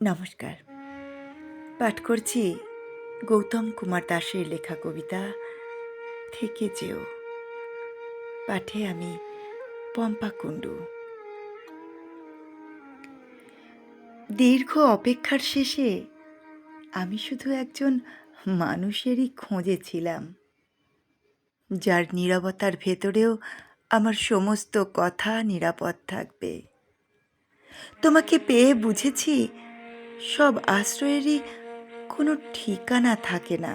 নমস্কার। পাঠ করছি গৌতম কুমার দাসের লেখা কবিতা থেকে যেও। পাঠে আমি পম্পা কুণ্ডু। দীর্ঘ অপেক্ষার শেষে আমি শুধু একজন মানুষেরই খোঁজে ছিলাম, যার নীরবতার ভেতরেও আমার সমস্ত কথা নিরাপদ থাকবে। তোমাকে পেয়ে বুঝেছি সব আশ্রয়েরই কোনো ঠিকানা থাকে না।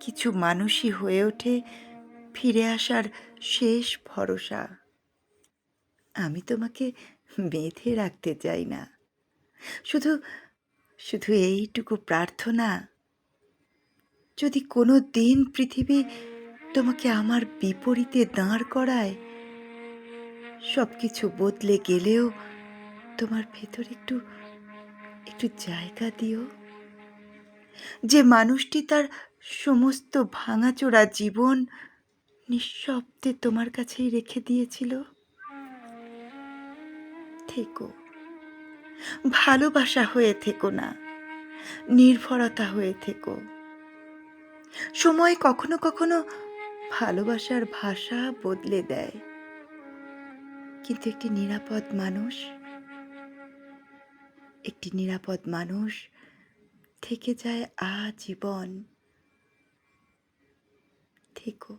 কিছু মানুষই হয়ে ওঠে ফিরে আসার শেষ ভরসা। আমি তোমাকে বেঁধে রাখতে চাই না, শুধু শুধু এইটুকু প্রার্থনা, যদি কোনো দিন পৃথিবী তোমাকে আমার বিপরীতে দাঁড় করায়, সব কিছু বদলে গেলেও তোমার ভেতর একটু একটু জায়গা দিও। যে মানুষটি তার সমস্ত ভাঙাচোরা জীবন নিঃশব্দে তোমার কাছেই রেখে দিয়েছিল, থেকো। ভালোবাসা হয়ে থেকো না, নির্ভরতা হয়ে থেকো। সময় কখনো কখনো ভালোবাসার ভাষা বদলে দেয়, কিন্তু একটি নিরাপদ মানুষ থেকে যায় আজীবন। থেকো,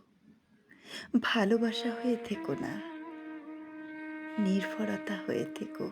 ভালোবাসা হয়ে থেকো না, নির্ভরতা হয়ে থেকো।